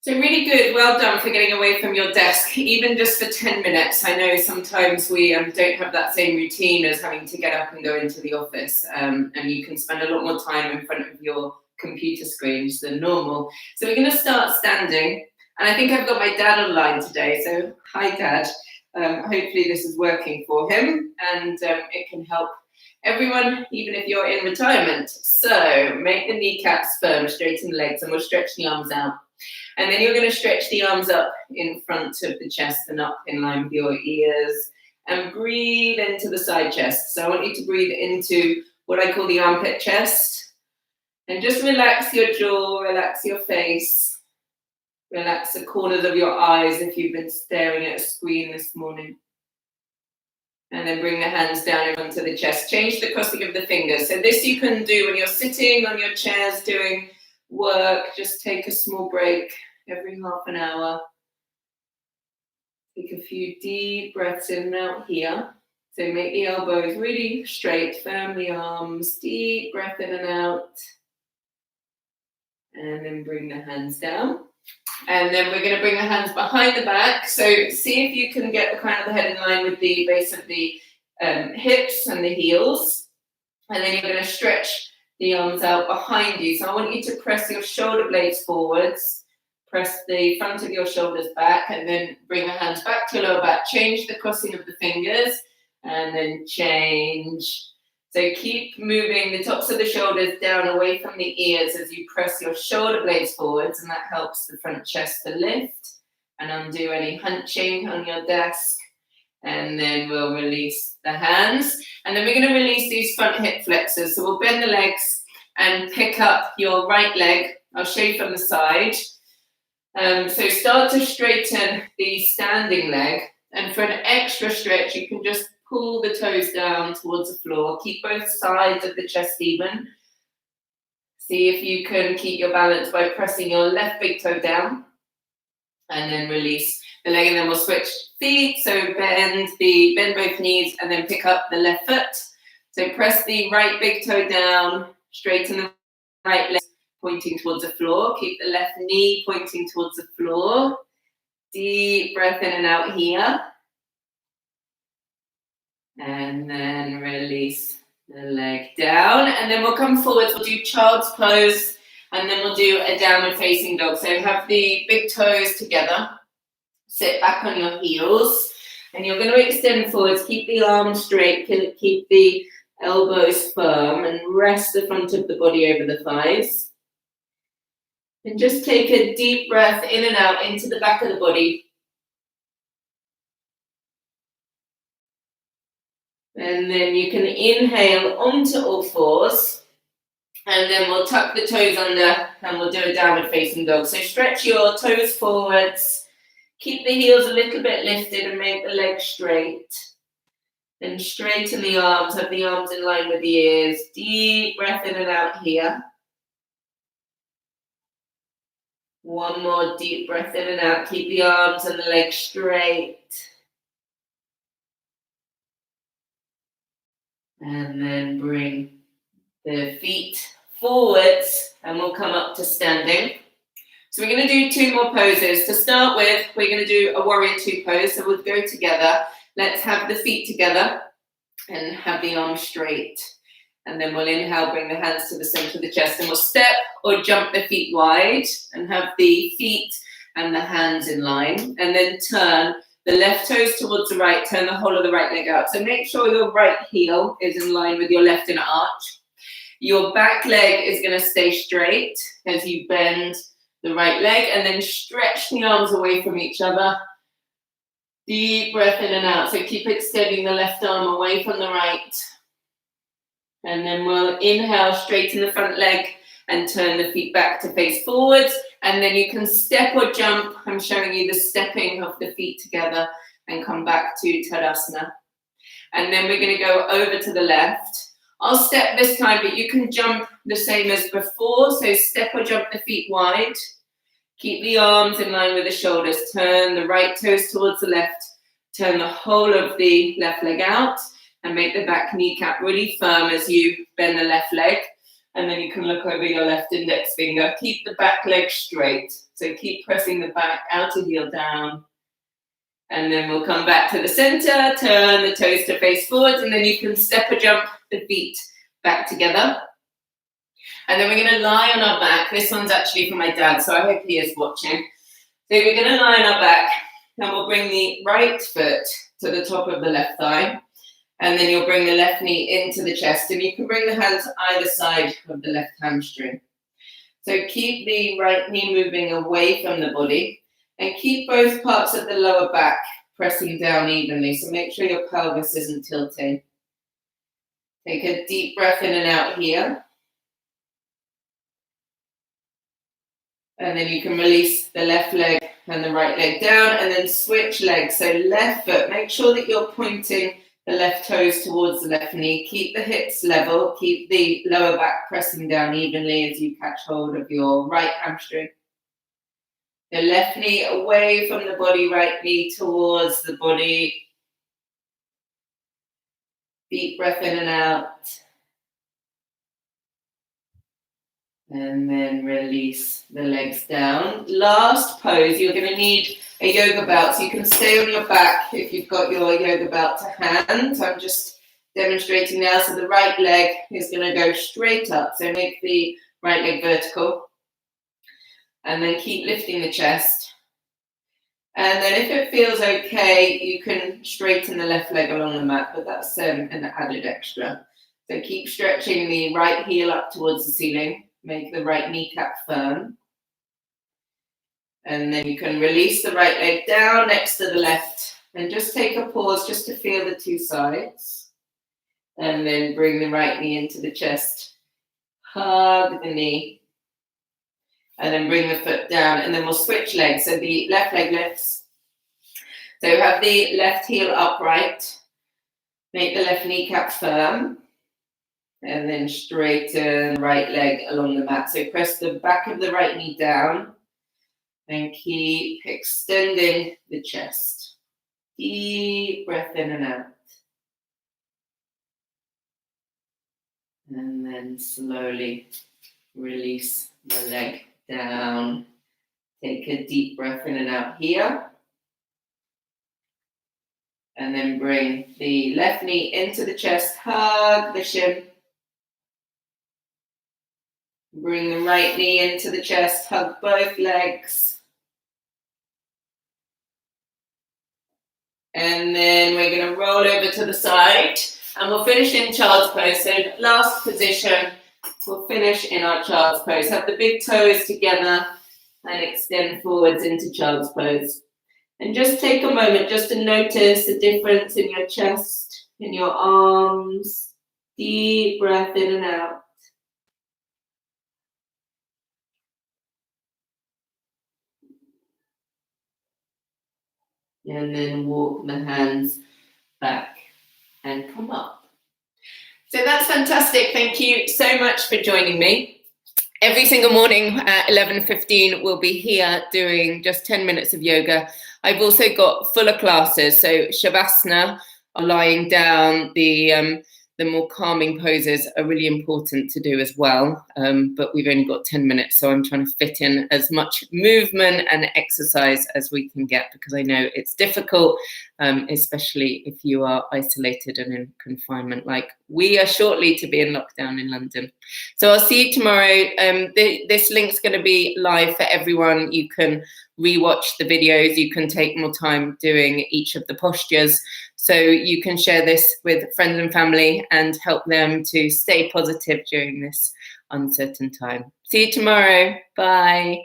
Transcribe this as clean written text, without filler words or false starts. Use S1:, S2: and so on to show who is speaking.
S1: So really good, well done for getting away from your desk, even just for 10 minutes. I know sometimes we don't have that same routine as having to get up and go into the office, and you can spend a lot more time in front of your computer screens than normal. So we're going to start standing, and I think I've got my dad online today, so hi Dad. Hopefully this is working for him, and it can help everyone, even if you're in retirement. So make the kneecaps firm, straighten the legs, and we'll stretch the arms out. And then you're going to stretch the arms up in front of the chest and up in line with your ears. And breathe into the side chest. So I want you to breathe into what I call the armpit chest. And just relax your jaw, relax your face. Relax the corners of your eyes if you've been staring at a screen this morning. And then bring the hands down in front of the chest. Change the crossing of the fingers. So this you can do when you're sitting on your chairs doing work. Just take a small break every half an hour. Take a few deep breaths in and out here. So make the elbows really straight, firm the arms, deep breath in and out. And then bring the hands down. And then we're going to bring the hands behind the back. So see if you can get the crown of the head in line with the base of the hips and the heels. And then you're going to stretch the arms out behind you. So I want you to press your shoulder blades forwards. Press the front of your shoulders back, and then bring the hands back to your lower back. Change the crossing of the fingers, and then change. So keep moving the tops of the shoulders down away from the ears as you press your shoulder blades forwards, and that helps the front chest to lift and undo any hunching on your desk. And then we'll release the hands. And then we're going to release these front hip flexors. So we'll bend the legs and pick up your right leg. I'll show you from the side. So start to straighten the standing leg. And for an extra stretch, you can just pull the toes down towards the floor. Keep both sides of the chest even. See if you can keep your balance by pressing your left big toe down. And then release the leg, and then we'll switch feet. So bend both knees, and then pick up the left foot. So press the right big toe down, straighten the right leg pointing towards the floor. Keep the left knee pointing towards the floor. Deep breath in and out here. And then release the leg down. And then we'll come forwards. We'll do child's pose. And then we'll do a downward facing dog. So have the big toes together. Sit back on your heels. And you're going to extend forwards. Keep the arms straight. Keep the elbows firm. And rest the front of the body over the thighs. And just take a deep breath in and out into the back of the body. And then you can inhale onto all fours. And then we'll tuck the toes under and we'll do a downward facing dog. So stretch your toes forwards. Keep the heels a little bit lifted and make the legs straight. Then straighten the arms, have the arms in line with the ears. Deep breath in and out here. One more deep breath in and out. Keep the arms and the legs straight. And then bring the feet forwards and we'll come up to standing. So we're going to do two more poses. To start with, we're going to do a warrior two pose. So we'll go together. Let's have the feet together and have the arms straight. And then we'll inhale, bring the hands to the center of the chest, and we'll step or jump the feet wide and have the feet and the hands in line. And then turn the left toes towards the right, turn the whole of the right leg out. So make sure your right heel is in line with your left inner arch. Your back leg is going to stay straight as you bend the right leg, and then stretch the arms away from each other. Deep breath in and out. So keep extending the left arm away from the right. And then we'll inhale, straighten the front leg and turn the feet back to face forwards. And then you can step or jump. I'm showing you the stepping of the feet together and come back to Tadasana. And then we're going to go over to the left. I'll step this time, but you can jump the same as before. So step or jump the feet wide. Keep the arms in line with the shoulders. Turn the right toes towards the left. Turn the whole of the left leg out. And make the back kneecap really firm as you bend the left leg. And then you can look over your left index finger. Keep the back leg straight. So keep pressing the back, outer heel down. And then we'll come back to the center, turn the toes to face forwards, and then you can step or jump the feet back together. And then we're going to lie on our back. This one's actually for my dad, so I hope he is watching. So we're going to lie on our back, and we'll bring the right foot to the top of the left thigh. And then you'll bring the left knee into the chest, and you can bring the hands either side of the left hamstring. So keep the right knee moving away from the body, and keep both parts of the lower back pressing down evenly. So make sure your pelvis isn't tilting. Take a deep breath in and out here. And then you can release the left leg and the right leg down, and then switch legs. So left foot, make sure that you're pointing the left toes towards the left knee. Keep the hips level. Keep the lower back pressing down evenly as you catch hold of your right hamstring. The left knee away from the body, right knee towards the body. Deep breath in and out. And then release the legs down. Last pose, you're going to need a yoga belt. So you can stay on your back if you've got your yoga belt to hand. I'm just demonstrating now. So the right leg is going to go straight up. So make the right leg vertical. And then keep lifting the chest. And then if it feels okay, you can straighten the left leg along the mat, but that's an added extra. So keep stretching the right heel up towards the ceiling. Make the right kneecap firm. And then you can release the right leg down next to the left. And just take a pause just to feel the two sides. And then bring the right knee into the chest. Hug the knee. And then bring the foot down. And then we'll switch legs. So the left leg lifts. So have the left heel upright. Make the left kneecap firm. And then straighten right leg along the mat. So press the back of the right knee down. And keep extending the chest. Deep breath in and out. And then slowly release the leg down. Take a deep breath in and out here. And then bring the left knee into the chest. Hug the shin. Bring the right knee into the chest. Hug both legs. And then we're going to roll over to the side. And we'll finish in child's pose. So last position. We'll finish in our child's pose. Have the big toes together and extend forwards into child's pose. And just take a moment just to notice the difference in your chest, in your arms. Deep breath in and out. And then walk the hands back and come up. So that's fantastic. Thank you so much for joining me. Every single morning at 11:15, we'll be here doing just 10 minutes of yoga. I've also got fuller classes. So Shavasana, or lying down, the more calming poses are really important to do as well. But we've only got 10 minutes, so I'm trying to fit in as much movement and exercise as we can get, because I know it's difficult, especially if you are isolated and in confinement, like we are shortly to be in lockdown in London. So I'll see you tomorrow. This link's going to be live for everyone. You can rewatch the videos. You can take more time doing each of the postures. So you can share this with friends and family and help them to stay positive during this uncertain time. See you tomorrow. Bye.